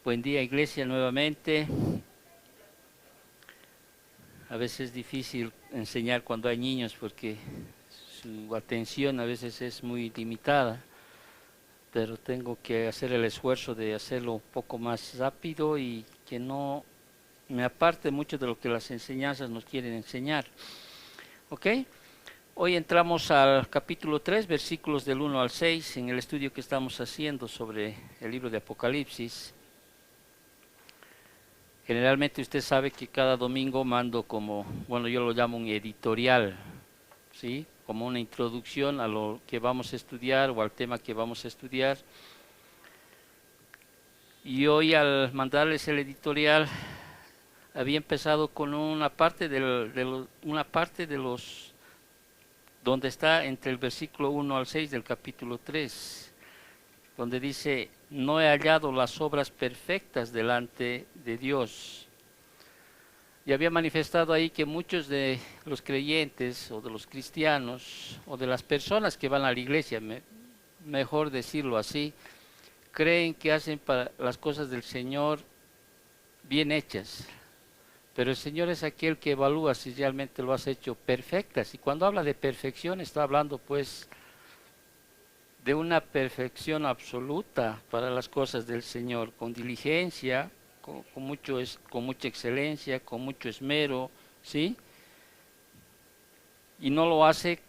Buen día, iglesia, nuevamente. A veces es difícil enseñar cuando hay niños porque su atención a veces es muy limitada, pero tengo que hacer el esfuerzo de hacerlo un poco más rápido y que no me aparte mucho de lo que las enseñanzas nos quieren enseñar. ¿Ok? Hoy entramos al capítulo 3, versículos del 1 al 6, en el estudio que estamos haciendo sobre el libro de Apocalipsis. Generalmente usted sabe que cada domingo mando como, bueno, yo lo llamo un editorial, ¿sí? Como una introducción a lo que vamos a estudiar o al tema que vamos a estudiar. Y hoy al mandarles el editorial había empezado con una parte de los donde está entre el versículo 1 al 6 del capítulo 3, donde dice: no he hallado las obras perfectas delante de Dios. Y había manifestado ahí que muchos de los creyentes o de los cristianos o de las personas que van a la iglesia, mejor decirlo así, creen que hacen para las cosas del Señor bien hechas. Pero el Señor es aquel que evalúa si realmente lo has hecho perfectas. Y cuando habla de perfección está hablando pues de una perfección absoluta para las cosas del Señor, con diligencia, con mucha excelencia, con mucho esmero, ¿sí? Y no lo hace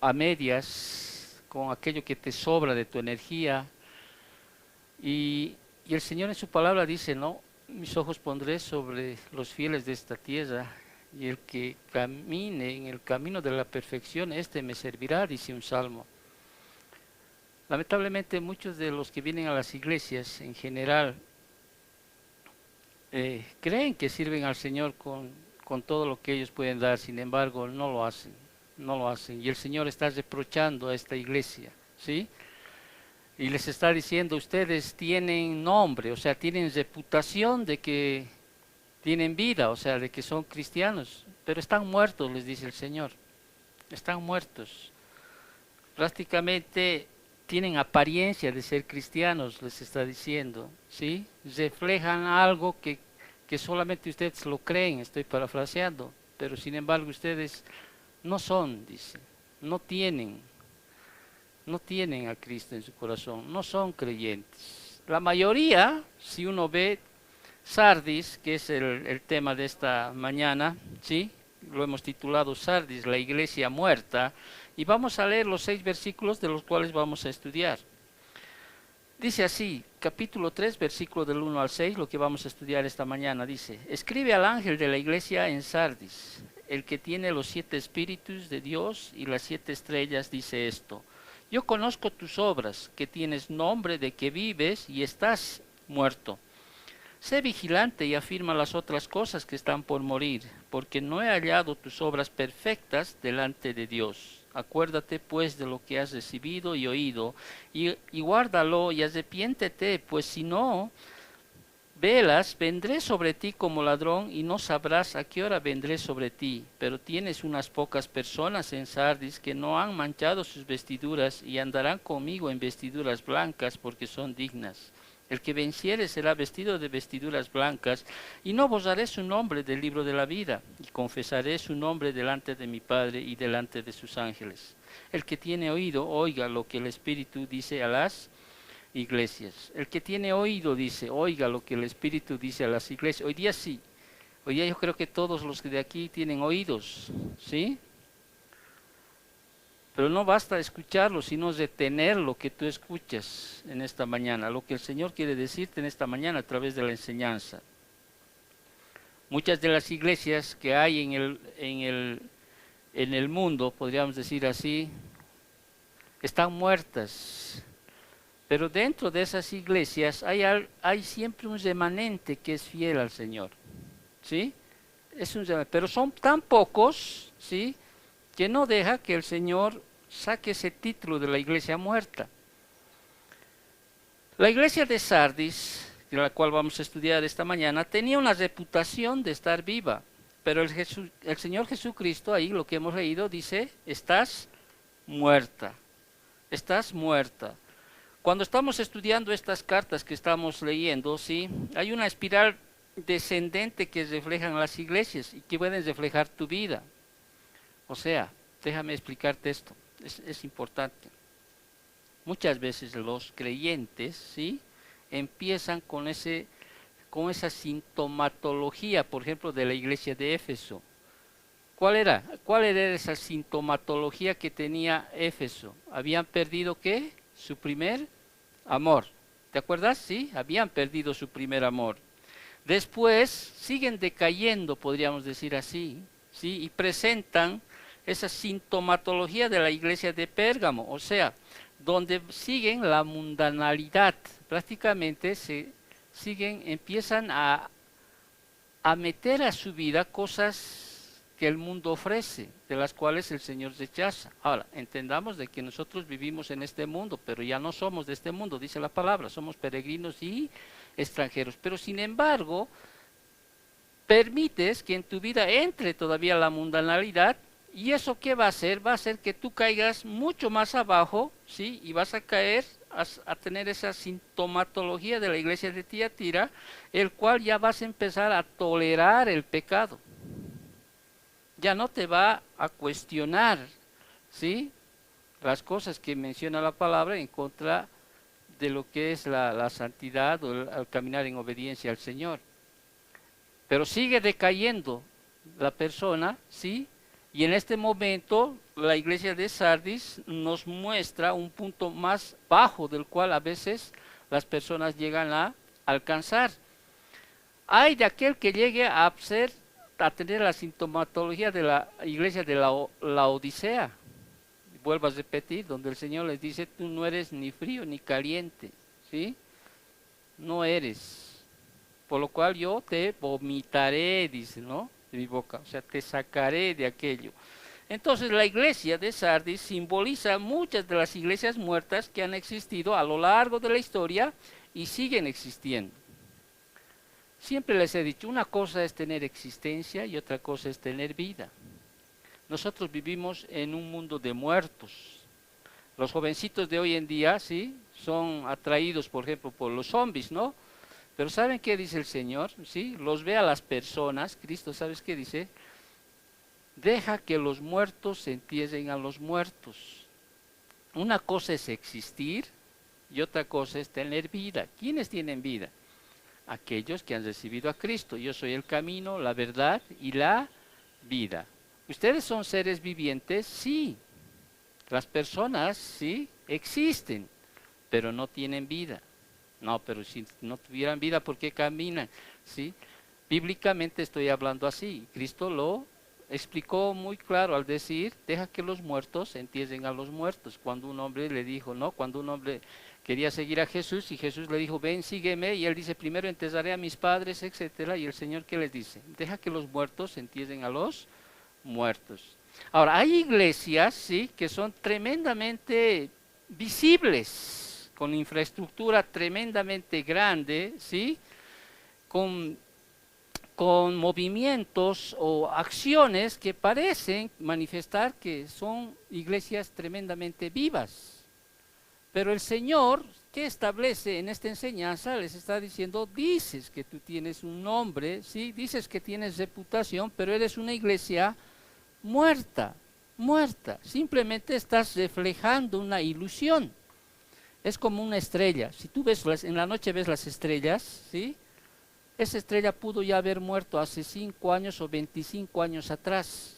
a medias, con aquello que te sobra de tu energía. Y el Señor en su palabra dice, ¿no? Mis ojos pondré sobre los fieles de esta tierra, y el que camine en el camino de la perfección, este me servirá, dice un salmo. Lamentablemente muchos de los que vienen a las iglesias en general creen que sirven al Señor con todo lo que ellos pueden dar, sin embargo no lo hacen, no lo hacen. Y el Señor está reprochando a esta iglesia, ¿sí? Y les está diciendo, ustedes tienen nombre, o sea, tienen reputación de que tienen vida, o sea, de que son cristianos, pero están muertos, les dice el Señor, están muertos. Prácticamente tienen apariencia de ser cristianos, les está diciendo, ¿sí? Reflejan algo que solamente ustedes lo creen, estoy parafraseando, pero sin embargo ustedes no son, dice, no tienen, no tienen a Cristo en su corazón, no son creyentes. La mayoría, si uno ve Sardis, que es el tema de esta mañana, ¿sí? Lo hemos titulado Sardis, la iglesia muerta, y vamos a leer los 6 versículos de los cuales vamos a estudiar. Dice así, capítulo 3, versículo del 1 al 6, lo que vamos a estudiar esta mañana, dice: escribe al ángel de la iglesia en Sardis, el que tiene los 7 espíritus de Dios y las 7 estrellas, dice esto: yo conozco tus obras, que tienes nombre de que vives y estás muerto. Sé vigilante y afirma las otras cosas que están por morir, porque no he hallado tus obras perfectas delante de Dios. Acuérdate pues de lo que has recibido y oído, y guárdalo y arrepiéntete, pues si no velas, vendré sobre ti como ladrón y no sabrás a qué hora vendré sobre ti. Pero tienes unas pocas personas en Sardis que no han manchado sus vestiduras y andarán conmigo en vestiduras blancas porque son dignas. El que venciere será vestido de vestiduras blancas, y no borraré su nombre del libro de la vida, y confesaré su nombre delante de mi Padre y delante de sus ángeles. El que tiene oído, oiga lo que el Espíritu dice a las iglesias. El que tiene oído, dice, oiga lo que el Espíritu dice a las iglesias. Hoy día sí, hoy día yo creo que todos los que de aquí tienen oídos, ¿sí? Pero no basta escucharlo, sino retener lo que tú escuchas en esta mañana, lo que el Señor quiere decirte en esta mañana a través de la enseñanza. Muchas de las iglesias que hay en el mundo, podríamos decir así, están muertas. Pero dentro de esas iglesias hay siempre un remanente que es fiel al Señor, ¿sí? Pero son tan pocos, ¿sí?, que no deja que el Señor saque ese título de la iglesia muerta. La iglesia de Sardis, de la cual vamos a estudiar esta mañana, tenía una reputación de estar viva, pero el Señor Jesucristo, ahí lo que hemos leído, dice: estás muerta, estás muerta. Cuando estamos estudiando estas cartas que estamos leyendo, ¿sí? Hay una espiral descendente que reflejan las iglesias y que pueden reflejar tu vida. O sea, déjame explicarte esto, es importante. Muchas veces los creyentes, ¿sí? Empiezan con esa sintomatología, por ejemplo, de la iglesia de Éfeso. ¿Cuál era? ¿Cuál era esa sintomatología que tenía Éfeso? ¿Habían perdido qué? Su primer amor. ¿Te acuerdas? Sí, habían perdido su primer amor. Después siguen decayendo, podríamos decir así, ¿sí? Y presentan esa sintomatología de la iglesia de Pérgamo, o sea, donde siguen la mundanalidad, prácticamente empiezan a meter a su vida cosas que el mundo ofrece, de las cuales el Señor rechaza. Ahora, entendamos de que nosotros vivimos en este mundo, pero ya no somos de este mundo, dice la palabra, somos peregrinos y extranjeros. Pero sin embargo, permites que en tu vida entre todavía la mundanalidad, y eso ¿qué va a hacer? Va a hacer que tú caigas mucho más abajo, ¿sí? Y vas a caer a tener esa sintomatología de la iglesia de Tiatira, el cual ya vas a empezar a tolerar el pecado. Ya no te va a cuestionar, ¿sí? Las cosas que menciona la palabra en contra de lo que es la santidad o el caminar en obediencia al Señor. Pero sigue decayendo la persona, ¿sí? Y en este momento la iglesia de Sardis nos muestra un punto más bajo del cual a veces las personas llegan a alcanzar. Hay de aquel que llegue a tener la sintomatología de la iglesia de la Odisea. Vuelvo a repetir, donde el Señor les dice, tú no eres ni frío ni caliente, ¿sí? No eres. Por lo cual yo te vomitaré, dice, ¿no? De mi boca, o sea, te sacaré de aquello. Entonces la iglesia de Sardis simboliza muchas de las iglesias muertas que han existido a lo largo de la historia y siguen existiendo. Siempre les he dicho, una cosa es tener existencia y otra cosa es tener vida. Nosotros vivimos en un mundo de muertos. Los jovencitos de hoy en día, ¿sí? Son atraídos, por ejemplo, por los zombies, ¿no? Pero ¿saben qué dice el Señor? ¿Sí? Los ve a las personas. Cristo, ¿sabes qué dice? Deja que los muertos se entierren a los muertos. Una cosa es existir y otra cosa es tener vida. ¿Quiénes tienen vida? Aquellos que han recibido a Cristo. Yo soy el camino, la verdad y la vida. ¿Ustedes son seres vivientes? Sí. Las personas, sí, existen, pero no tienen vida. No, pero si no tuvieran vida, ¿por qué caminan? ¿Sí? Bíblicamente estoy hablando así. Cristo lo explicó muy claro al decir, deja que los muertos entierren a los muertos. Cuando un hombre le dijo, ¿no? Cuando un hombre quería seguir a Jesús y Jesús le dijo, ven, sígueme, y él dice, primero enterraré a mis padres, etcétera, y el Señor, ¿qué les dice? Deja que los muertos entierren a los muertos. Ahora, hay iglesias, ¿sí? Que son tremendamente visibles, con infraestructura tremendamente grande, ¿sí? Con movimientos o acciones que parecen manifestar que son iglesias tremendamente vivas. Pero el Señor, ¿qué establece en esta enseñanza? Les está diciendo, dices que tú tienes un nombre, ¿sí? Dices que tienes reputación, pero eres una iglesia muerta, muerta. Simplemente estás reflejando una ilusión. Es como una estrella. Si tú ves en la noche ves las estrellas, ¿sí? Esa estrella pudo ya haber muerto hace 5 años o 25 años atrás.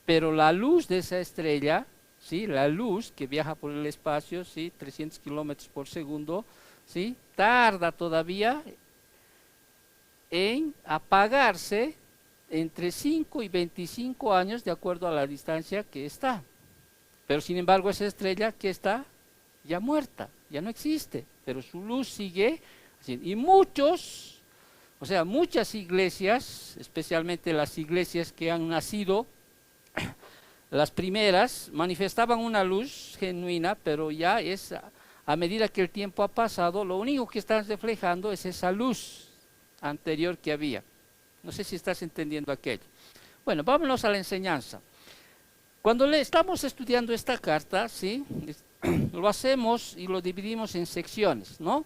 Pero la luz de esa estrella, ¿sí? La luz que viaja por el espacio, ¿sí? 300 kilómetros por segundo, ¿sí? Tarda todavía en apagarse entre 5 y 25 años de acuerdo a la distancia que está. Pero sin embargo esa estrella que está ya muerta, ya no existe, pero su luz sigue. Y muchas iglesias, especialmente las iglesias que han nacido, las primeras, manifestaban una luz genuina, pero ya es, a medida que el tiempo ha pasado, lo único que están reflejando es esa luz anterior que había. No sé si estás entendiendo aquello. Bueno, vámonos a la enseñanza. Cuando le estamos estudiando esta carta, ¿sí? lo hacemos y lo dividimos en secciones, ¿no?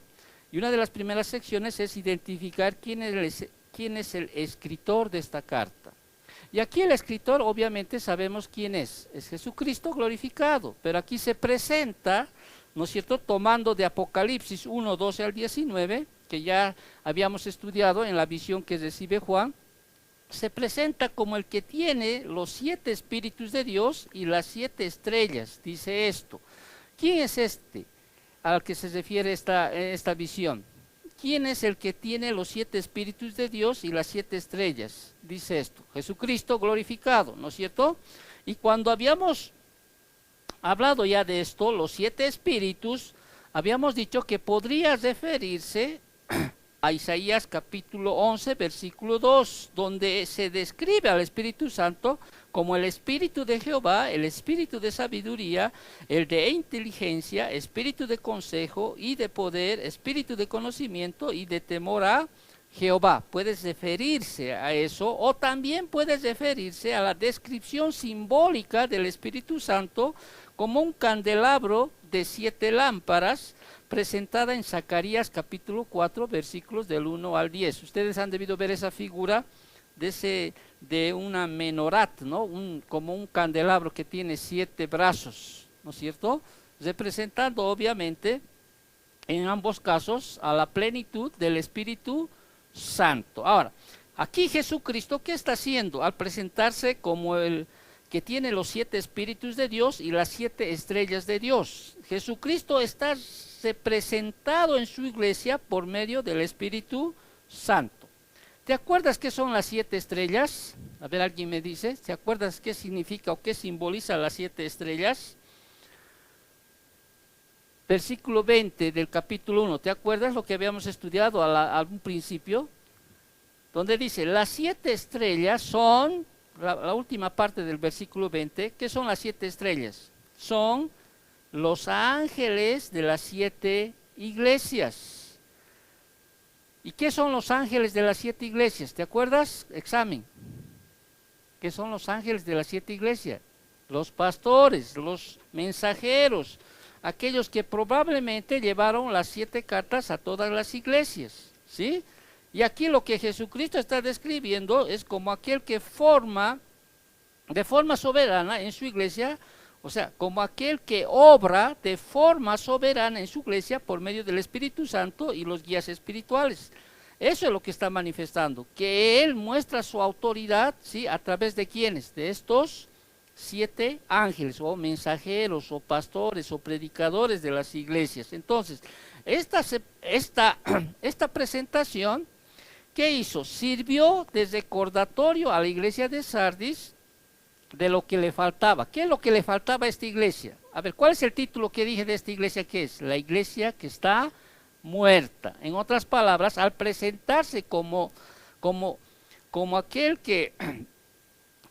Y una de las primeras secciones es identificar quién es el escritor de esta carta. Y aquí el escritor obviamente sabemos quién es Jesucristo glorificado, pero aquí se presenta, ¿no es cierto?, tomando de Apocalipsis 1, 12 al 19, que ya habíamos estudiado en la visión que recibe Juan, se presenta como el que tiene los 7 espíritus de Dios y las 7 estrellas, dice esto. ¿Quién es este al que se refiere esta visión? ¿Quién es el que tiene los 7 espíritus de Dios y las 7 estrellas? Dice esto, Jesucristo glorificado, ¿no es cierto? Y cuando habíamos hablado ya de esto, los 7 espíritus, habíamos dicho que podría referirse a Isaías capítulo 11, versículo 2, donde se describe al Espíritu Santo como el Espíritu de Jehová, el Espíritu de sabiduría, el de inteligencia, Espíritu de consejo y de poder, Espíritu de conocimiento y de temor a Jehová. Puedes referirse a eso, o también puedes referirse a la descripción simbólica del Espíritu Santo como un candelabro de 7 lámparas, presentada en Zacarías capítulo 4, versículos del 1 al 10. Ustedes han debido ver esa figura de una menorat, ¿no? Como un candelabro que tiene 7 brazos, ¿no es cierto? Representando obviamente en ambos casos a la plenitud del Espíritu Santo. Ahora, aquí Jesucristo, ¿qué está haciendo al presentarse como el que tiene los 7 espíritus de Dios y las 7 estrellas de Dios? Jesucristo está representado en su iglesia por medio del Espíritu Santo. ¿Te acuerdas qué son las 7 estrellas? A ver, alguien me dice, ¿te acuerdas qué significa o qué simboliza las 7 estrellas? Versículo 20 del capítulo 1, ¿te acuerdas lo que habíamos estudiado a un principio? Donde dice, las 7 estrellas son, la última parte del versículo 20, ¿qué son las 7 estrellas? Son los ángeles de las 7 iglesias. ¿Y qué son los ángeles de las 7 iglesias? ¿Te acuerdas? Examen. ¿Qué son los ángeles de las 7 iglesias? Los pastores, los mensajeros, aquellos que probablemente llevaron las 7 cartas a todas las iglesias, ¿sí? Y aquí lo que Jesucristo está describiendo es como aquel que forma de forma soberana en su iglesia, o sea, como aquel que obra de forma soberana en su iglesia por medio del Espíritu Santo y los guías espirituales. Eso es lo que está manifestando, que Él muestra su autoridad, ¿sí? ¿A través de quiénes? De estos 7 ángeles, o mensajeros, o pastores, o predicadores de las iglesias. Entonces, esta presentación, ¿qué hizo? Sirvió de recordatorio a la iglesia de Sardis de lo que le faltaba. ¿Qué es lo que le faltaba a esta iglesia? A ver, ¿cuál es el título que dije de esta iglesia? ¿Qué es? La iglesia que está muerta. En otras palabras, al presentarse como aquel que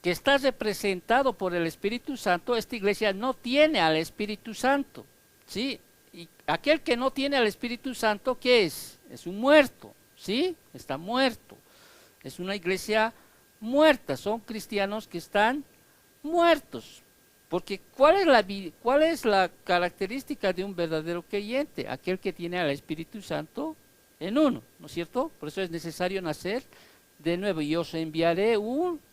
está representado por el Espíritu Santo, esta iglesia no tiene al Espíritu Santo, ¿sí? Y aquel que no tiene al Espíritu Santo, ¿qué es? Es un muerto, ¿sí? Está muerto. Es una iglesia muerta, son cristianos que están muertos. Porque ¿cuál es la característica de un verdadero creyente? Aquel que tiene al Espíritu Santo en uno, ¿no es cierto? Por eso es necesario nacer de nuevo, y os enviaré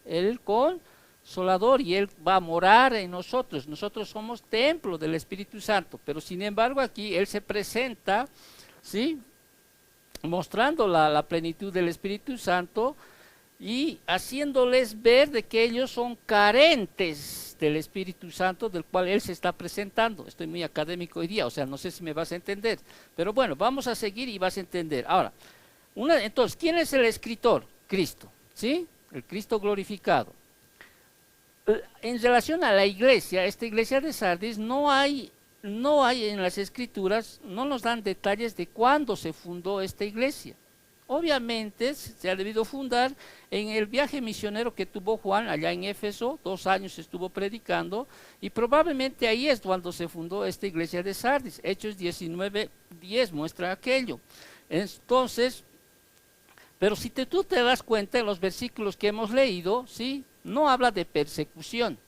el Consolador, y Él va a morar en nosotros. Nosotros somos templo del Espíritu Santo, pero sin embargo aquí Él se presenta, ¿sí? Mostrando la plenitud del Espíritu Santo y haciéndoles ver de que ellos son carentes del Espíritu Santo, del cual Él se está presentando. Estoy muy académico hoy día, o sea, no sé si me vas a entender, pero bueno, vamos a seguir y vas a entender. Ahora, entonces, ¿quién es el escritor? Cristo, ¿sí? El Cristo glorificado. En relación a la iglesia, esta iglesia de Sardis, no hay en las escrituras, no nos dan detalles de cuándo se fundó esta iglesia. Obviamente se ha debido fundar en el viaje misionero que tuvo Juan allá en Éfeso, 2 años estuvo predicando, y probablemente ahí es cuando se fundó esta iglesia de Sardis. Hechos 19:10 muestra aquello. Entonces, pero si tú te das cuenta en los versículos que hemos leído, ¿sí? No habla de persecución,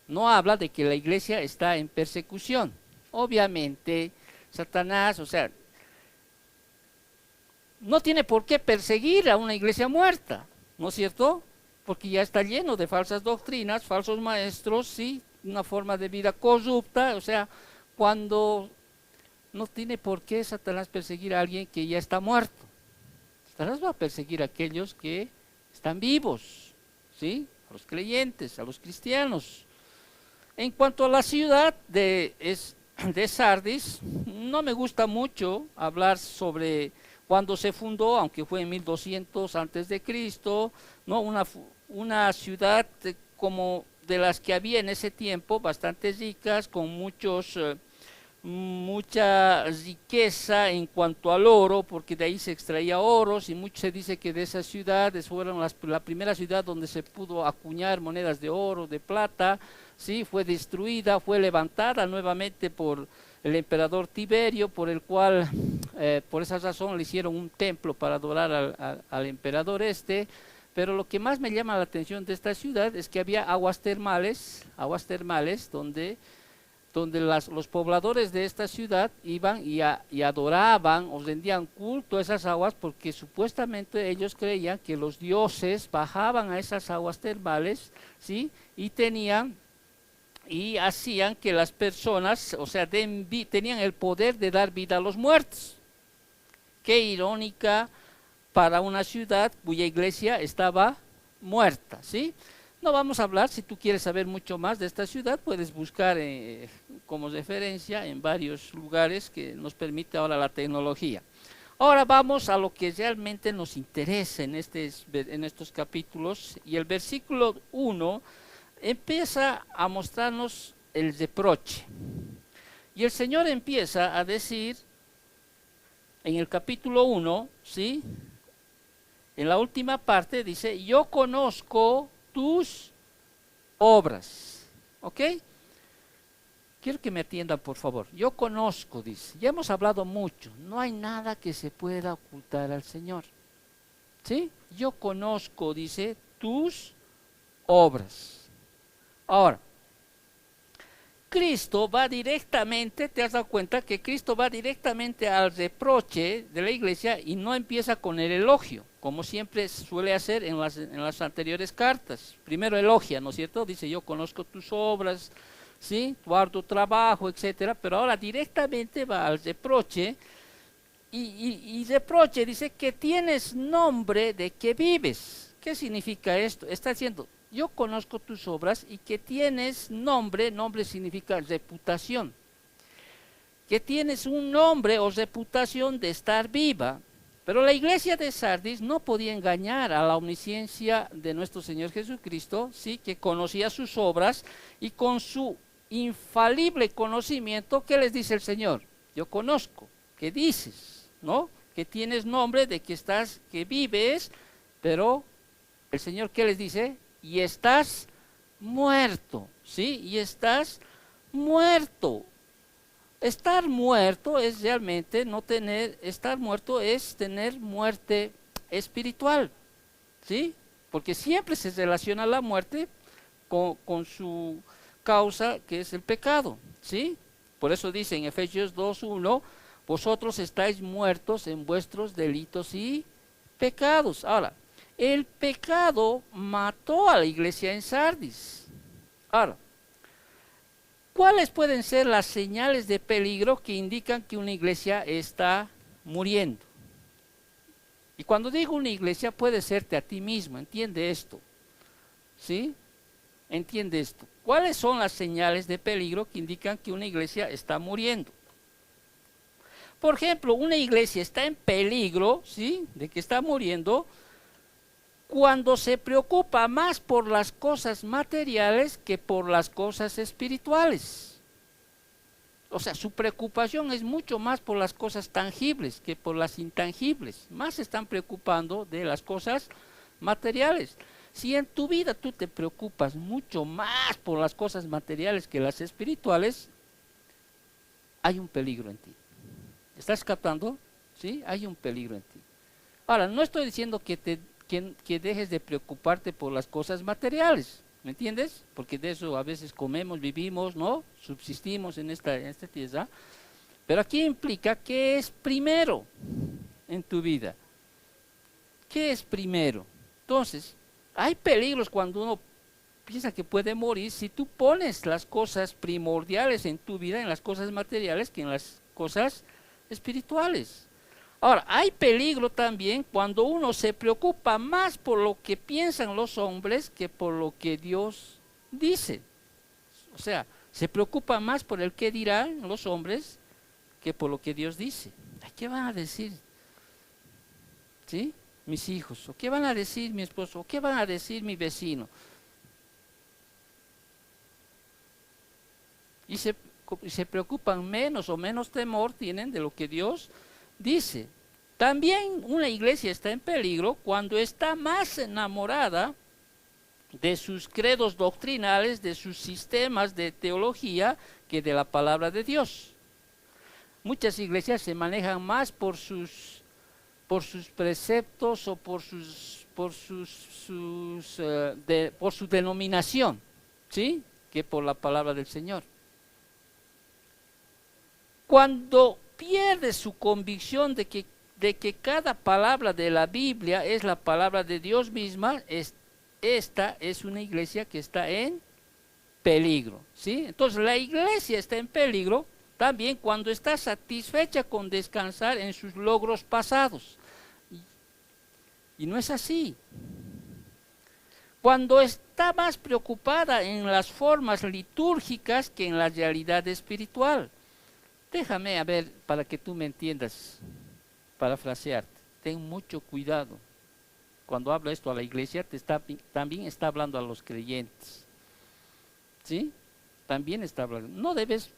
no habla de que la iglesia está en persecución, Obviamente, Satanás, o sea, no tiene por qué perseguir a una iglesia muerta, ¿no es cierto? Porque ya está lleno de falsas doctrinas, falsos maestros, sí, una forma de vida corrupta, o sea, cuando no tiene por qué Satanás perseguir a alguien que ya está muerto. Satanás va a perseguir a aquellos que están vivos, ¿sí? A los creyentes, a los cristianos. En cuanto a la ciudad de Sardis, no me gusta mucho hablar sobre cuándo se fundó, aunque fue en 1200 antes de Cristo, ¿no? Una ciudad como de las que había en ese tiempo, bastante ricas, con mucha riqueza en cuanto al oro, porque de ahí se extraía oros, y mucho se dice que de esas ciudades fueron la primera ciudad donde se pudo acuñar monedas de oro, de plata, sí, fue destruida, fue levantada nuevamente por el emperador Tiberio, por el cual, por esa razón le hicieron un templo para adorar al emperador este. Pero lo que más me llama la atención de esta ciudad es que había aguas termales donde los pobladores de esta ciudad iban y adoraban o rendían culto a esas aguas, porque supuestamente ellos creían que los dioses bajaban a esas aguas termales, ¿sí? Y hacían que las personas, o sea, tenían el poder de dar vida a los muertos. Qué irónica para una ciudad cuya iglesia estaba muerta, ¿sí? No vamos a hablar. Si tú quieres saber mucho más de esta ciudad, puedes buscar como referencia en varios lugares que nos permite ahora la tecnología. Ahora vamos a lo que realmente nos interesa en estos capítulos, y el versículo 1 empieza a mostrarnos el reproche. Y el Señor empieza a decir en el capítulo 1, ¿sí? En la última parte dice: yo conozco tus obras. ¿Ok? Quiero que me atiendan, por favor. Yo conozco, dice. Ya hemos hablado mucho. No hay nada que se pueda ocultar al Señor. ¿Sí? Yo conozco, dice, tus obras. Ahora, Cristo va directamente, ¿te has dado cuenta que Cristo va directamente al reproche de la iglesia y no empieza con el elogio, como siempre suele hacer en las anteriores cartas? Primero elogia, ¿no es cierto? Dice: yo conozco tus obras, ¿sí? Tu arduo trabajo, etcétera. Pero ahora directamente va al reproche y reproche, dice que tienes nombre de que vives. ¿Qué significa esto? Está diciendo: yo conozco tus obras y que tienes nombre. Nombre significa reputación, que tienes un nombre o reputación de estar viva. Pero la iglesia de Sardis no podía engañar a la omnisciencia de nuestro Señor Jesucristo, sí, que conocía sus obras, y con su infalible conocimiento, ¿qué les dice el Señor? Yo conozco, ¿qué dices? ¿No? Que tienes nombre de que vives, pero el Señor, ¿qué les dice? Y estás muerto, ¿sí? Y estás muerto. Estar muerto es realmente estar muerto es tener muerte espiritual, ¿sí? Porque siempre se relaciona la muerte con su causa, que es el pecado, ¿sí? Por eso dice en Efesios 2:1: vosotros estáis muertos en vuestros delitos y pecados. Ahora, el pecado mató a la iglesia en Sardis. Ahora, ¿cuáles pueden ser las señales de peligro que indican que una iglesia está muriendo? Y cuando digo una iglesia, puede serte a ti mismo, entiende esto, ¿sí? Entiende esto. ¿Cuáles son las señales de peligro que indican que una iglesia está muriendo? Por ejemplo, una iglesia está en peligro, ¿sí?, de que está muriendo cuando se preocupa más por las cosas materiales que por las cosas espirituales. O sea, su preocupación es mucho más por las cosas tangibles que por las intangibles. Más se están preocupando de las cosas materiales. Si en tu vida tú te preocupas mucho más por las cosas materiales que las espirituales, hay un peligro en ti. ¿Estás captando? ¿Sí? Hay un peligro en ti. Ahora, no estoy diciendo que dejes de preocuparte por las cosas materiales. ¿Me entiendes? Porque de eso a veces comemos, vivimos, ¿no? Subsistimos en esta tierra. Pero aquí implica qué es primero en tu vida. ¿Qué es primero? Entonces, hay peligros cuando uno piensa que puede morir si tú pones las cosas primordiales en tu vida, en las cosas materiales, que en las cosas espirituales. Ahora, hay peligro también cuando uno se preocupa más por lo que piensan los hombres que por lo que Dios dice. O sea, se preocupa más por el que dirán los hombres que por lo que Dios dice. ¿Qué van a decir? ¿Sí? Mis hijos, o qué van a decir mi esposo, o qué van a decir mi vecino. Y se preocupan menos o menos temor tienen de lo que Dios dice. También una iglesia está en peligro cuando está más enamorada de sus credos doctrinales, de sus sistemas de teología, que de la palabra de Dios. Muchas iglesias se manejan más por sus preceptos o por su denominación, ¿sí? Que por la palabra del Señor. Cuando pierde su convicción de que cada palabra de la Biblia es la palabra de Dios misma, esta es una iglesia que está en peligro, ¿sí? Entonces la iglesia está en peligro también cuando está satisfecha con descansar en sus logros pasados. Y no es así. Cuando está más preocupada en las formas litúrgicas que en la realidad espiritual. Déjame a ver, para que tú me entiendas, parafrasearte. Ten mucho cuidado. Cuando hablo esto a la iglesia, también está hablando a los creyentes. ¿Sí? También está hablando. No debes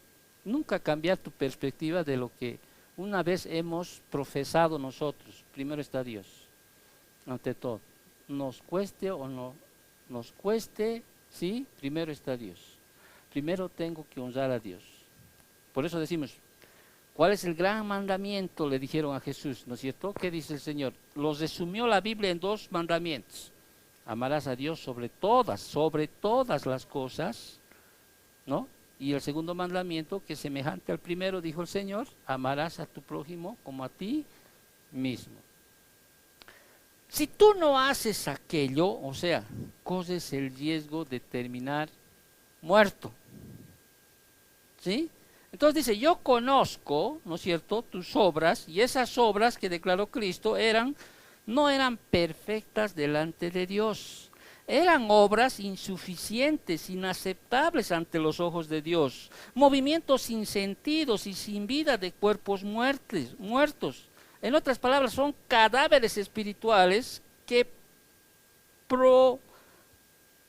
nunca cambiar tu perspectiva de lo que una vez hemos profesado nosotros. Primero está Dios, ante todo. Nos cueste o no nos cueste, ¿sí? Primero está Dios. Primero tengo que honrar a Dios. Por eso decimos, ¿cuál es el gran mandamiento? Le dijeron a Jesús, ¿no es cierto? ¿Qué dice el Señor? Los resumió la Biblia en 2 mandamientos. Amarás a Dios sobre todas las cosas, ¿no? Y el segundo mandamiento, que es semejante al primero, dijo el Señor, amarás a tu prójimo como a ti mismo. Si tú no haces aquello, o sea, corres el riesgo de terminar muerto. ¿Sí? Entonces dice, yo conozco, ¿no es cierto?, tus obras, y esas obras que declaró Cristo no eran perfectas delante de Dios. Eran obras insuficientes, inaceptables ante los ojos de Dios. Movimientos sin sentidos y sin vida de cuerpos muertos. En otras palabras, son cadáveres espirituales que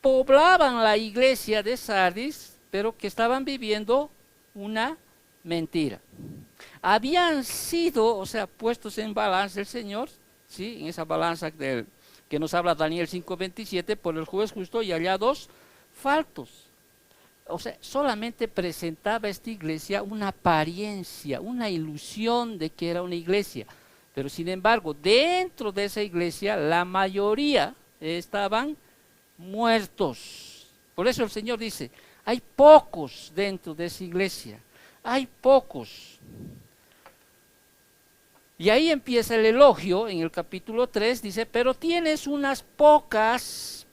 poblaban la iglesia de Sardis, pero que estaban viviendo una mentira. Habían sido, o sea, puestos en balanza el Señor, ¿sí? En esa balanza que nos habla Daniel 5:27, por el juez justo y allá 2 faltos. O sea, solamente presentaba esta iglesia una apariencia, una ilusión de que era una iglesia. Pero sin embargo, dentro de esa iglesia, la mayoría estaban muertos. Por eso el Señor dice, hay pocos dentro de esa iglesia, hay pocos. Y ahí empieza el elogio, en el capítulo 3, dice, pero tienes unas pocas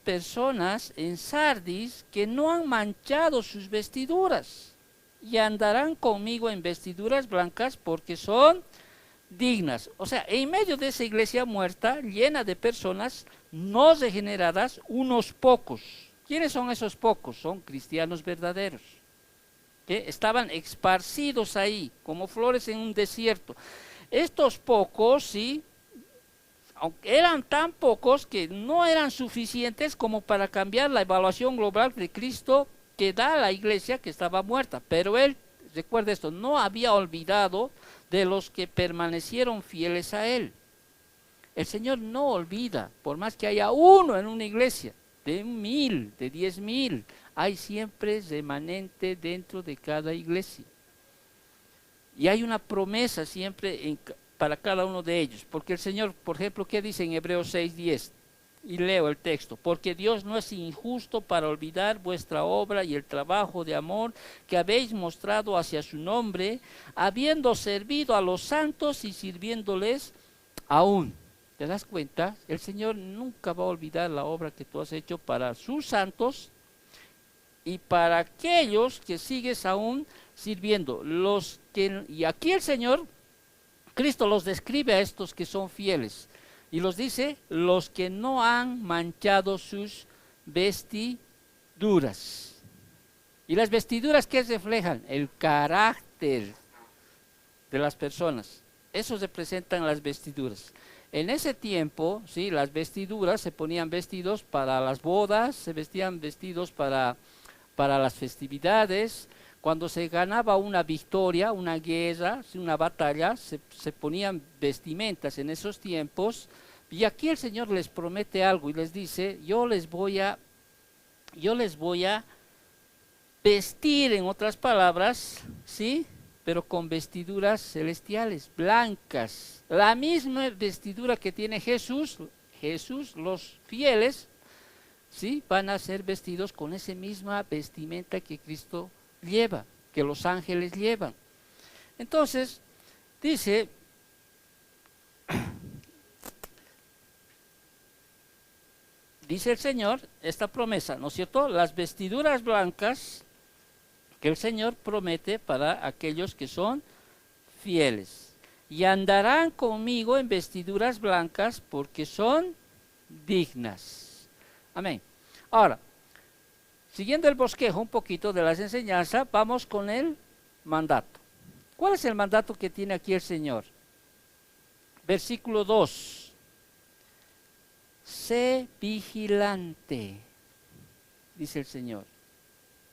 personas en Sardis que no han manchado sus vestiduras y andarán conmigo en vestiduras blancas porque son dignas. O sea, en medio de esa iglesia muerta, llena de personas no regeneradas, unos pocos. ¿Quiénes son esos pocos? Son cristianos verdaderos, que estaban esparcidos ahí, como flores en un desierto. Estos pocos, sí, aunque eran tan pocos que no eran suficientes como para cambiar la evaluación global de Cristo que da a la iglesia que estaba muerta. Pero él, recuerda esto, no había olvidado de los que permanecieron fieles a él. El Señor no olvida, por más que haya uno en una iglesia, de 1,000, de 10,000, hay siempre remanente dentro de cada iglesia. Y hay una promesa siempre para cada uno de ellos. Porque el Señor, por ejemplo, ¿qué dice en Hebreos 6:10? Y leo el texto, porque Dios no es injusto para olvidar vuestra obra y el trabajo de amor que habéis mostrado hacia su nombre, habiendo servido a los santos y sirviéndoles aún. ¿Te das cuenta? El Señor nunca va a olvidar la obra que tú has hecho para sus santos y para aquellos que sigues aún sirviendo. Y aquí el Señor, Cristo los describe a estos que son fieles. Y los dice, los que no han manchado sus vestiduras. ¿Y las vestiduras qué reflejan? El carácter de las personas. Eso representan las vestiduras. En ese tiempo, sí, las vestiduras se ponían vestidos para las bodas, se vestían vestidos para las festividades. Cuando se ganaba una victoria, una guerra, una batalla, se ponían vestimentas en esos tiempos. Y aquí el Señor les promete algo y les dice, yo les voy a vestir, en otras palabras, ¿sí? Pero con vestiduras celestiales, blancas. La misma vestidura que tiene Jesús, los fieles, ¿sí? Van a ser vestidos con esa misma vestimenta que Cristo lleva, que los ángeles llevan. Entonces, dice, dice el Señor, esta promesa, ¿no es cierto? Las vestiduras blancas que el Señor promete para aquellos que son fieles. Y andarán conmigo en vestiduras blancas porque son dignas. Amén. Ahora, siguiendo el bosquejo un poquito de las enseñanzas, vamos con el mandato. ¿Cuál es el mandato que tiene aquí el Señor? Versículo 2. Sé vigilante, dice el Señor.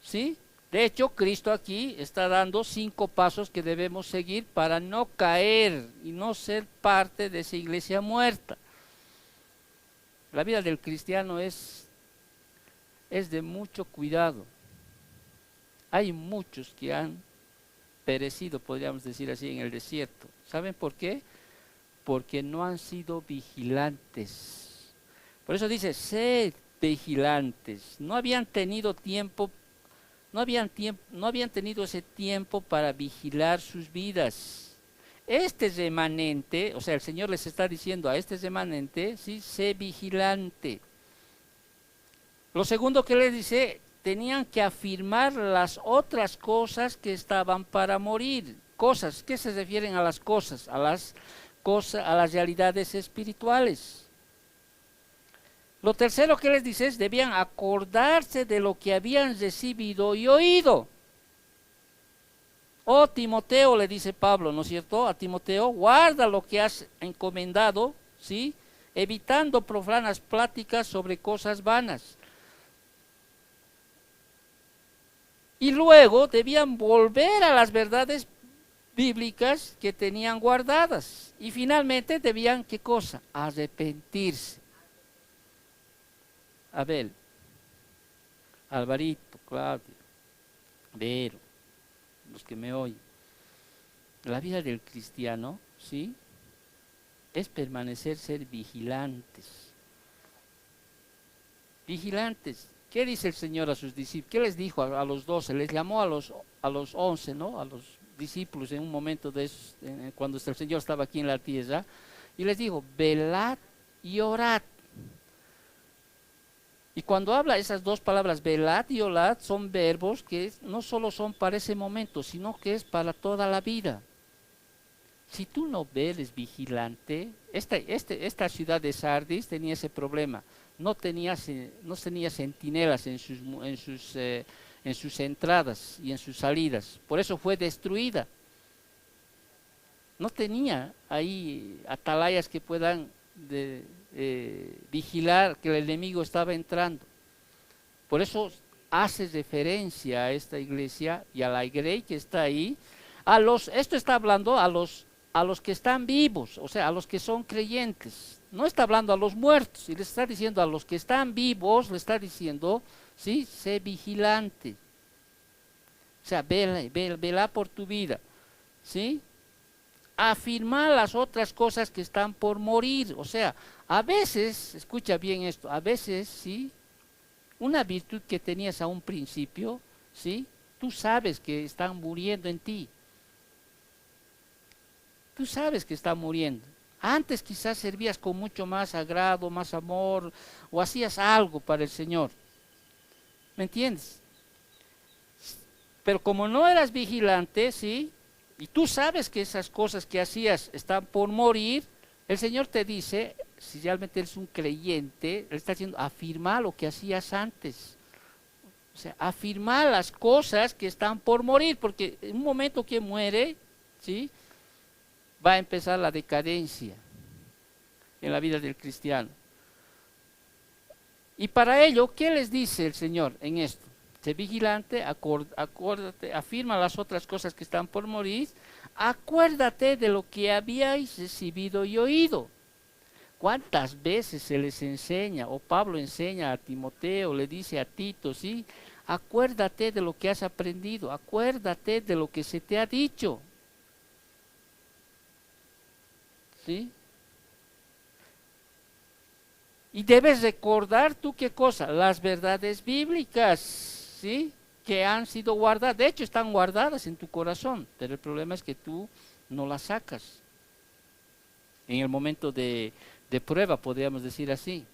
¿Sí? De hecho, Cristo aquí está dando 5 pasos que debemos seguir para no caer y no ser parte de esa iglesia muerta. La vida del cristiano es de mucho cuidado. Hay muchos que han perecido, podríamos decir así, en el desierto. ¿Saben por qué? Porque no han sido vigilantes. Por eso dice, sed vigilantes. No habían tenido tiempo, no habían tenido ese tiempo para vigilar sus vidas. Este remanente, o sea, el Señor les está diciendo a este remanente, sí, sé vigilante. Lo segundo que les dice, tenían que afirmar las otras cosas que estaban para morir. Cosas, ¿qué se refieren a las cosas? A las realidades espirituales. Lo tercero que les dice es, debían acordarse de lo que habían recibido y oído. Oh Timoteo, le dice Pablo, ¿no es cierto? A Timoteo, guarda lo que has encomendado, ¿sí? Evitando profanas pláticas sobre cosas vanas. Y luego debían volver a las verdades bíblicas que tenían guardadas. Y finalmente debían, ¿qué cosa? Arrepentirse. Abel, Alvarito, Claudio, Vero, los que me oyen. La vida del cristiano, ¿sí? Es ser vigilantes. Vigilantes. ¿Qué dice el Señor a sus discípulos? ¿Qué les dijo a los 12? Les llamó a los 11, ¿no? A los discípulos en un momento cuando el Señor estaba aquí en la tierra. Y les dijo, velad y orad. Y cuando habla esas dos palabras, velad y orad, son verbos que no solo son para ese momento, sino que es para toda la vida. Si tú no eres vigilante, esta ciudad de Sardis tenía ese problema. No tenía centinelas en sus entradas y en sus salidas. Por eso fue destruida. No tenía ahí atalayas que puedan vigilar que el enemigo estaba entrando. Por eso hace referencia a esta iglesia y a la iglesia que está ahí. Esto está hablando a los que están vivos, o sea, a los que son creyentes. No está hablando a los muertos, y les está diciendo a los que están vivos, le está diciendo, sí, sé vigilante. O sea, vela por tu vida, ¿sí? afirmar las otras cosas que están por morir. O sea, a veces, escucha bien esto, a veces, ¿sí? Una virtud que tenías a un principio, ¿sí? Tú sabes que están muriendo en ti. Tú sabes que está muriendo. Antes quizás servías con mucho más agrado, más amor, o hacías algo para el Señor. ¿Me entiendes? Pero como no eras vigilante, ¿sí? Y tú sabes que esas cosas que hacías están por morir, el Señor te dice, si realmente eres un creyente, Él está diciendo, afirma lo que hacías antes. O sea, afirma las cosas que están por morir, porque en un momento que muere, ¿sí? Va a empezar la decadencia en la vida del cristiano. Y para ello, ¿qué les dice el Señor en esto? Sé vigilante, acuérdate, afirma las otras cosas que están por morir, acuérdate de lo que habíais recibido y oído. ¿Cuántas veces se les enseña, o Pablo enseña a Timoteo, le dice a Tito, ¿sí? Acuérdate de lo que has aprendido, acuérdate de lo que se te ha dicho. ¿Sí? Y debes recordar tú qué cosa, las verdades bíblicas, ¿sí? Que han sido guardadas, de hecho están guardadas en tu corazón, pero el problema es que tú no las sacas. En el momento de prueba, podríamos decir así.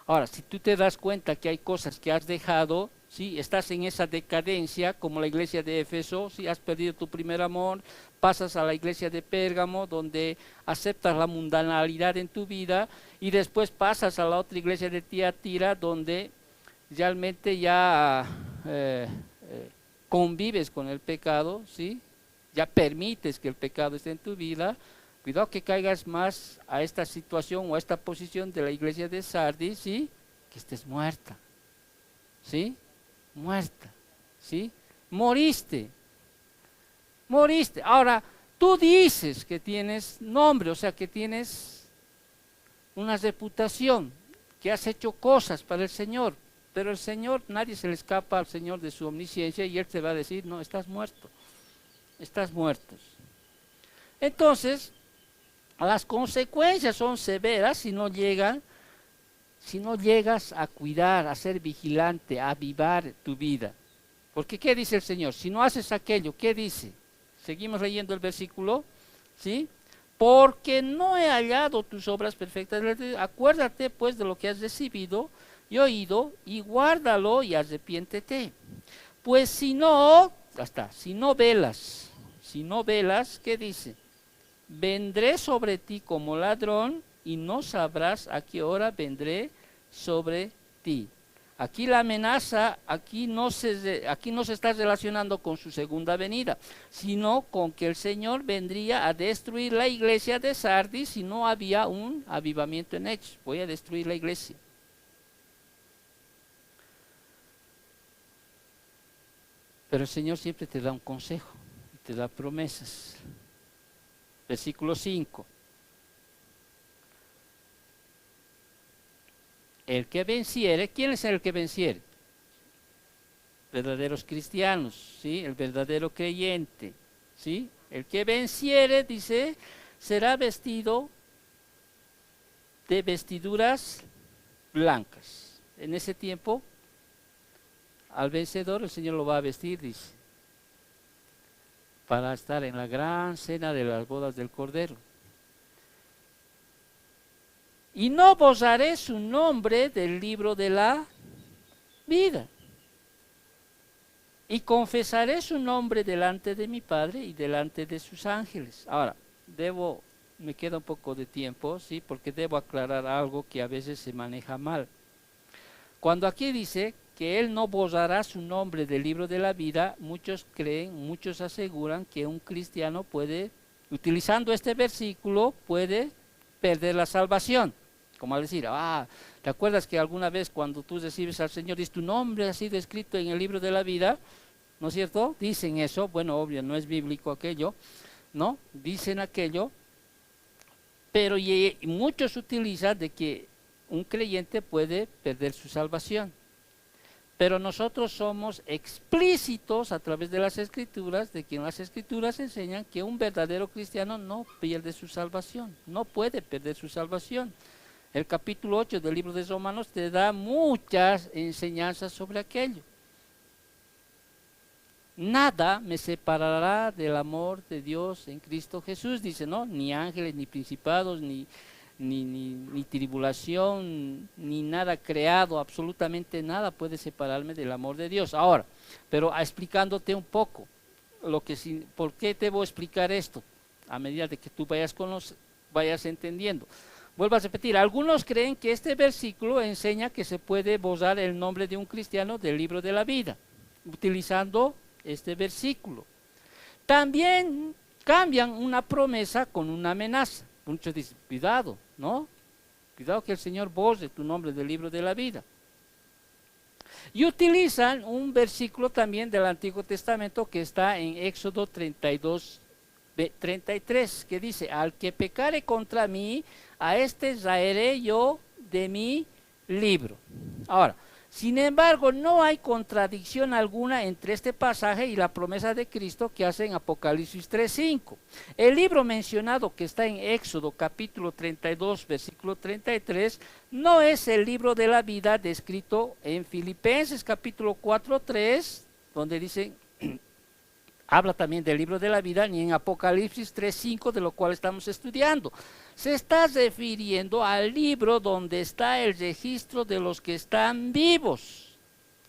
Ahora, si tú te das cuenta que hay cosas que has dejado, ¿sí? Estás en esa decadencia, como la iglesia de Éfeso, ¿sí? Has perdido tu primer amor, pasas a la iglesia de Pérgamo, donde aceptas la mundanalidad en tu vida, y después pasas a la otra iglesia de Tiatira, donde realmente ya convives con el pecado, ¿sí? Ya permites que el pecado esté en tu vida. Cuidado que caigas más a esta situación o a esta posición de la iglesia de Sardis, ¿sí? Que estés muerta, ¿sí? Muerta, ¿sí? Moriste. Ahora, tú dices que tienes nombre, o sea, que tienes una reputación, que has hecho cosas para el Señor, pero el Señor, nadie se le escapa al Señor de su omnisciencia y Él te va a decir, no, estás muerto, estás muerto. Entonces, las consecuencias son severas si no llegas a cuidar, a ser vigilante, a avivar tu vida. Porque ¿qué dice el Señor? Si no haces aquello, ¿qué dice? Seguimos leyendo el versículo, ¿sí? Porque no he hallado tus obras perfectas. Acuérdate pues de lo que has recibido y oído y guárdalo y arrepiéntete. Pues si no, si no velas, ¿qué dice? Vendré sobre ti como ladrón y no sabrás a qué hora vendré sobre ti. Aquí la amenaza, aquí no se está relacionando con su segunda venida, sino con que el Señor vendría a destruir la iglesia de Sardis si no había un avivamiento en ellos. Voy a destruir la iglesia. Pero el Señor siempre te da un consejo, te da promesas. Versículo 5. El que venciere, ¿quién es el que venciere? Verdaderos cristianos, ¿sí? El verdadero creyente, ¿sí? El que venciere, dice, será vestido de vestiduras blancas. En ese tiempo, al vencedor el Señor lo va a vestir, dice, para estar en la gran cena de las bodas del Cordero. Y no borraré su nombre del libro de la vida. Y confesaré su nombre delante de mi Padre y delante de sus ángeles. Ahora, me queda un poco de tiempo, ¿sí? Porque debo aclarar algo que a veces se maneja mal. Cuando aquí dice que Él no borrará su nombre del libro de la vida, muchos creen, muchos aseguran que un cristiano puede, utilizando este versículo, puede perder la salvación. Como al decir, ¿te acuerdas que alguna vez cuando tú recibes al Señor, dice tu nombre ha sido escrito en el libro de la vida? ¿No es cierto? Dicen eso, bueno, obvio, no es bíblico aquello, ¿no? Dicen aquello, pero muchos utilizan de que un creyente puede perder su salvación. Pero nosotros somos explícitos a través de las Escrituras, de que en las Escrituras enseñan que un verdadero cristiano no pierde su salvación, no puede perder su salvación. El capítulo 8 del libro de Romanos te da muchas enseñanzas sobre aquello. Nada me separará del amor de Dios en Cristo Jesús, dice, ¿no? Ni ángeles, ni principados, ni tribulación, ni nada creado, absolutamente nada puede separarme del amor de Dios. Ahora, pero explicándote un poco, ¿por qué debo explicar esto? A medida de que tú vayas entendiendo. Vuelvo a repetir, algunos creen que este versículo enseña que se puede borrar el nombre de un cristiano del libro de la vida, utilizando este versículo. También cambian una promesa con una amenaza. Muchos dicen, cuidado, ¿no? Cuidado que el Señor borre tu nombre del libro de la vida. Y utilizan un versículo también del Antiguo Testamento que está en Éxodo 32, 33, que dice, al que pecare contra mí, a este raeré yo de mi libro. Ahora, sin embargo, no hay contradicción alguna entre este pasaje y la promesa de Cristo que hace en Apocalipsis 3:5. El libro mencionado que está en Éxodo capítulo 32, versículo 33, no es el libro de la vida descrito en Filipenses capítulo 4:3, donde dice, habla también del libro de la vida, ni en Apocalipsis 3:5, de lo cual estamos estudiando. Se está refiriendo al libro donde está el registro de los que están vivos.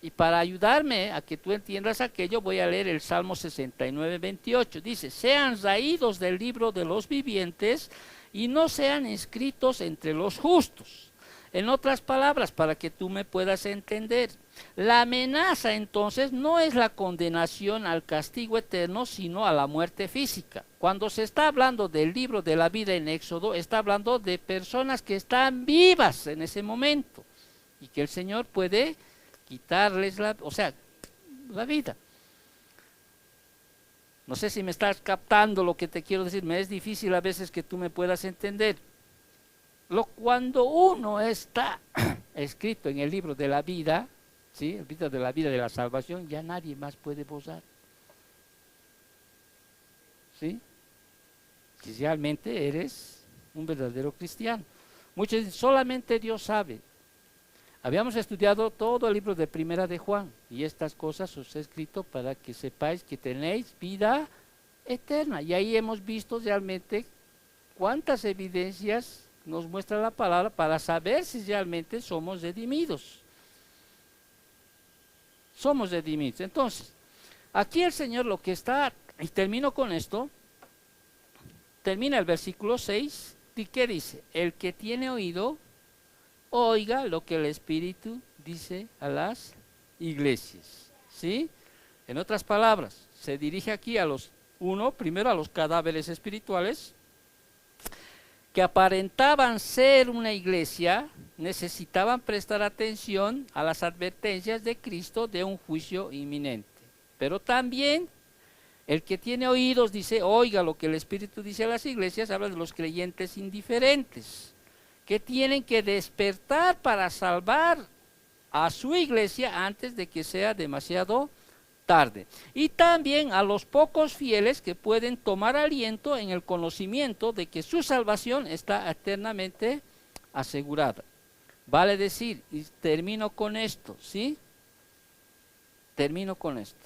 Y para ayudarme a que tú entiendas aquello, voy a leer el Salmo 69:28. Dice, sean raídos del libro de los vivientes y no sean inscritos entre los justos. En otras palabras, para que tú me puedas entender, la amenaza entonces no es la condenación al castigo eterno, sino a la muerte física. Cuando se está hablando del libro de la vida en Éxodo, está hablando de personas que están vivas en ese momento y que el Señor puede quitarles la vida. No sé si me estás captando lo que te quiero decir, me es difícil a veces que tú me puedas entender. Cuando uno está escrito en el libro de la vida, ¿sí? El libro de la vida de la salvación, ya nadie más puede borrar. ¿Sí? Si realmente eres un verdadero cristiano. Muchos dicen, solamente Dios sabe. Habíamos estudiado todo el libro de Primera de Juan, y estas cosas os he escrito para que sepáis que tenéis vida eterna. Y ahí hemos visto realmente cuántas evidencias nos muestra la palabra para saber si realmente somos redimidos. Somos redimidos. Entonces, aquí el Señor lo que está, y termino con esto, termina el versículo 6, ¿y qué dice? El que tiene oído, oiga lo que el Espíritu dice a las iglesias. ¿Sí? En otras palabras, se dirige aquí primero a los cadáveres espirituales, que aparentaban ser una iglesia, necesitaban prestar atención a las advertencias de Cristo de un juicio inminente. Pero también el que tiene oídos dice, oiga lo que el Espíritu dice a las iglesias, habla de los creyentes indiferentes, que tienen que despertar para salvar a su iglesia antes de que sea demasiado tarde. Y también a los pocos fieles que pueden tomar aliento en el conocimiento de que su salvación está eternamente asegurada. Vale decir, y termino con esto, ¿sí? Termino con esto.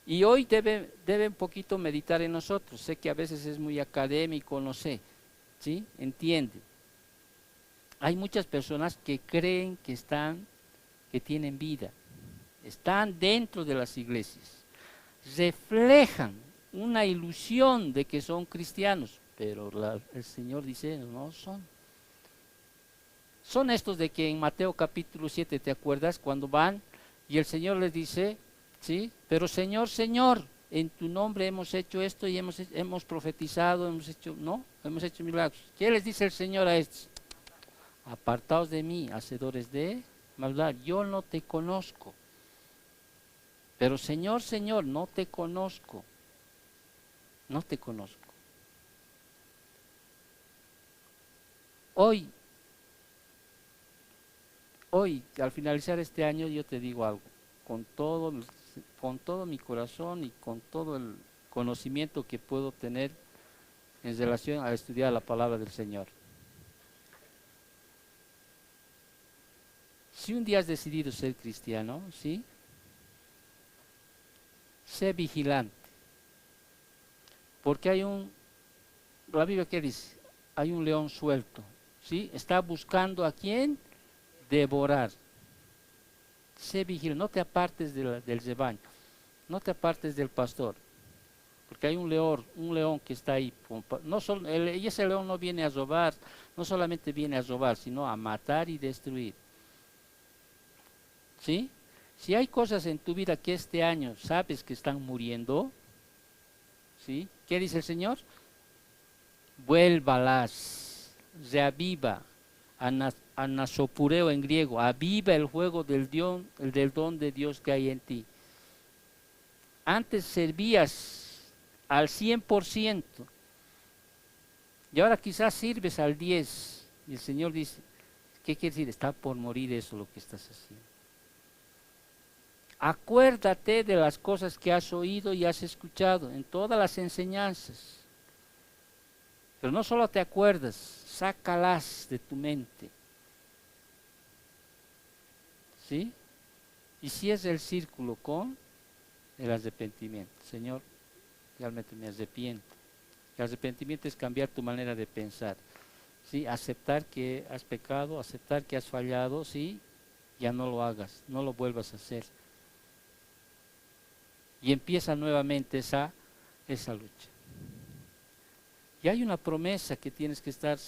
Y hoy debe un poquito meditar en nosotros. Sé que a veces es muy académico, no sé, ¿sí? Entiende. Hay muchas personas que creen que tienen vida. Están dentro de las iglesias, reflejan una ilusión de que son cristianos, pero el Señor dice, no son. Son estos de que en Mateo capítulo 7, ¿te acuerdas? Cuando van y el Señor les dice, ¿sí? Pero Señor, Señor, en tu nombre hemos hecho esto y hemos profetizado, hemos hecho milagros. ¿Qué les dice el Señor a estos? Apartaos de mí, hacedores de maldad, yo no te conozco. Pero Señor, Señor, no te conozco. No te conozco. Hoy hoy, al finalizar este año, yo te digo algo, con con todo mi corazón y con todo el conocimiento que puedo tener en relación a estudiar la palabra del Señor. Si un día has decidido ser cristiano, ¿sí? Sé vigilante, porque la Biblia que dice, hay un león suelto, ¿sí? Está buscando a quién devorar. Sé vigilante, no te apartes del rebaño, no te apartes del pastor, porque hay un león que está ahí. No solo, y ese león no viene a robar, no solamente viene a robar, sino a matar y destruir. ¿Sí? Si hay cosas en tu vida que este año sabes que están muriendo, ¿sí? ¿Qué dice el Señor? Vuélvalas, reaviva, anasopureo en griego, aviva el juego del don de Dios que hay en ti. Antes servías al 100% y ahora quizás sirves al 10%. Y el Señor dice, ¿qué quiere decir? Está por morir eso lo que estás haciendo. Acuérdate de las cosas que has oído y has escuchado en todas las enseñanzas. Pero no solo te acuerdas, sácalas de tu mente. ¿Sí? Y cierra el círculo con el arrepentimiento. Señor, realmente me arrepiento. El arrepentimiento es cambiar tu manera de pensar. ¿Sí? Aceptar que has pecado, aceptar que has fallado, ¿sí? Ya no lo hagas, no lo vuelvas a hacer. Y empieza nuevamente esa lucha. Y hay una promesa que tienes que estar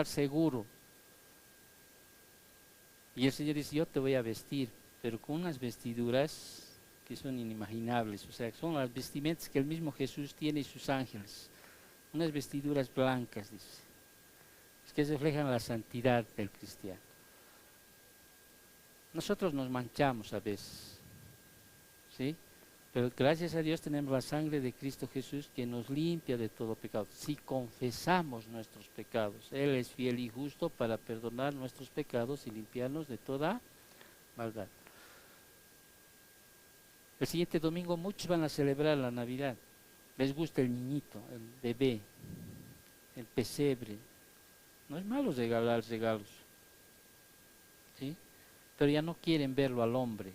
seguro. Y el Señor dice, yo te voy a vestir, pero con unas vestiduras que son inimaginables. O sea, son las vestimentas que el mismo Jesús tiene y sus ángeles. Unas vestiduras blancas, dice. Es que reflejan la santidad del cristiano. Nosotros nos manchamos a veces, ¿sí? Pero gracias a Dios tenemos la sangre de Cristo Jesús que nos limpia de todo pecado. Si confesamos nuestros pecados, Él es fiel y justo para perdonar nuestros pecados y limpiarnos de toda maldad. El siguiente domingo muchos van a celebrar la Navidad. Les gusta el niñito, el bebé, el pesebre. No es malo regalar regalos, ¿sí? Pero ya no quieren verlo al hombre,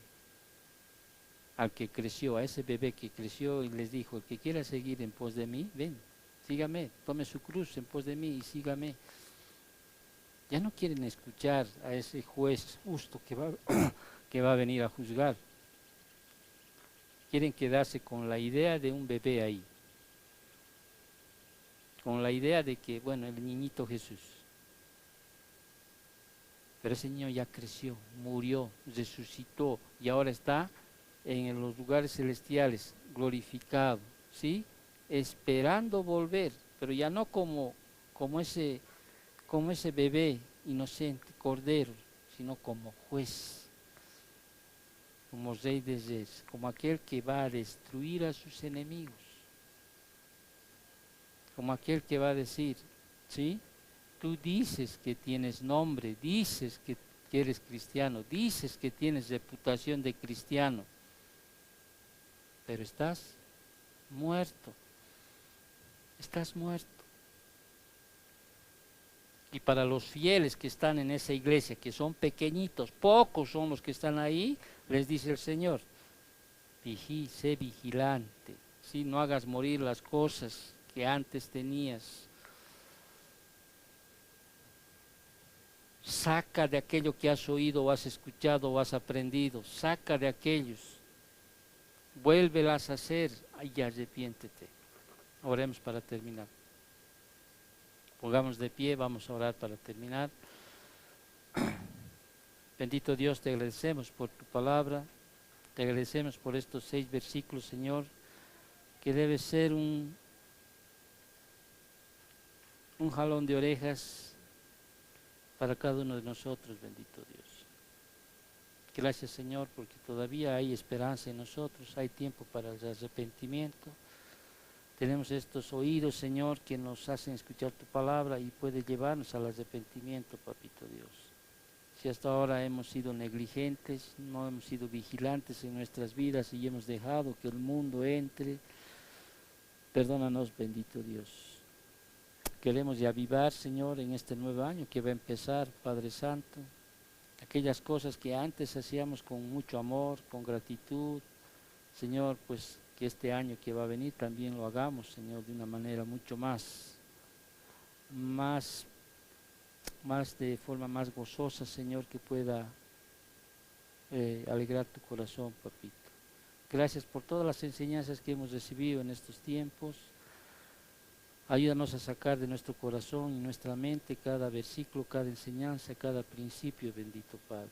al que creció, a ese bebé que creció y les dijo, el que quiera seguir en pos de mí, ven, sígame, tome su cruz en pos de mí y sígame. Ya no quieren escuchar a ese juez justo que va a venir a juzgar. Quieren quedarse con la idea de un bebé ahí, con la idea de que, bueno, el niñito Jesús. Pero ese niño ya creció, murió, resucitó y ahora está en los lugares celestiales, glorificado, ¿sí? Esperando volver, pero ya no como ese bebé inocente, cordero, sino como juez, como rey de reyes, como aquel que va a destruir a sus enemigos, como aquel que va a decir, ¿sí? Tú dices que tienes nombre, dices que eres cristiano, dices que tienes reputación de cristiano, pero estás muerto, estás muerto. Y para los fieles que están en esa iglesia, que son pequeñitos, pocos son los que están ahí, les dice el Señor, sé vigilante, ¿sí? No hagas morir las cosas que antes tenías. Saca de aquello que has oído o has escuchado o has aprendido, saca de aquellos, vuélvelas a hacer y arrepiéntete. Oremos para terminar. Pongamos de pie, vamos a orar para terminar. Bendito Dios, te agradecemos por tu palabra, te agradecemos por estos 6 versículos, Señor, que debe ser un jalón de orejas para cada uno de nosotros, bendito Dios. Gracias, Señor, porque todavía hay esperanza en nosotros, hay tiempo para el arrepentimiento. Tenemos estos oídos, Señor, que nos hacen escuchar tu palabra y puede llevarnos al arrepentimiento, papito Dios. Si hasta ahora hemos sido negligentes, no hemos sido vigilantes en nuestras vidas y hemos dejado que el mundo entre, perdónanos, bendito Dios. Queremos ya avivar, Señor, en este nuevo año que va a empezar, Padre Santo, aquellas cosas que antes hacíamos con mucho amor, con gratitud, Señor, pues que este año que va a venir también lo hagamos, Señor, de una manera mucho más, más de forma más gozosa, Señor, que pueda alegrar tu corazón, papito. Gracias por todas las enseñanzas que hemos recibido en estos tiempos. Ayúdanos a sacar de nuestro corazón y nuestra mente cada versículo, cada enseñanza, cada principio, bendito Padre.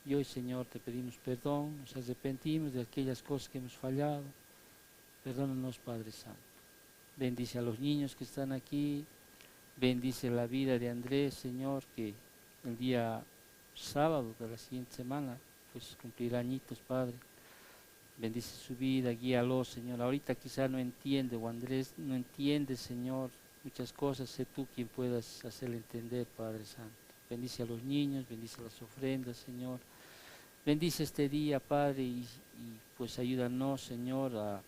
Y hoy, Señor, te pedimos perdón, nos arrepentimos de aquellas cosas que hemos fallado. Perdónanos, Padre Santo. Bendice a los niños que están aquí. Bendice la vida de Andrés, Señor, que el día sábado de la siguiente semana, pues cumplirá añitos, Padre. Bendice su vida, guíalo, Señor. Ahorita quizá no entiende, o Andrés no entiende, Señor, muchas cosas. Sé tú quien puedas hacerle entender, Padre Santo. Bendice a los niños, bendice las ofrendas, Señor. Bendice este día, Padre, y pues ayúdanos, Señor, a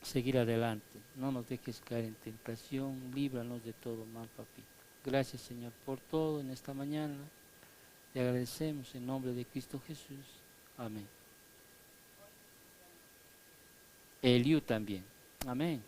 seguir adelante. No nos dejes caer en tentación, líbranos de todo mal, papito. Gracias, Señor, por todo en esta mañana. Te agradecemos en nombre de Cristo Jesús. Amén. Eliú también. Amén.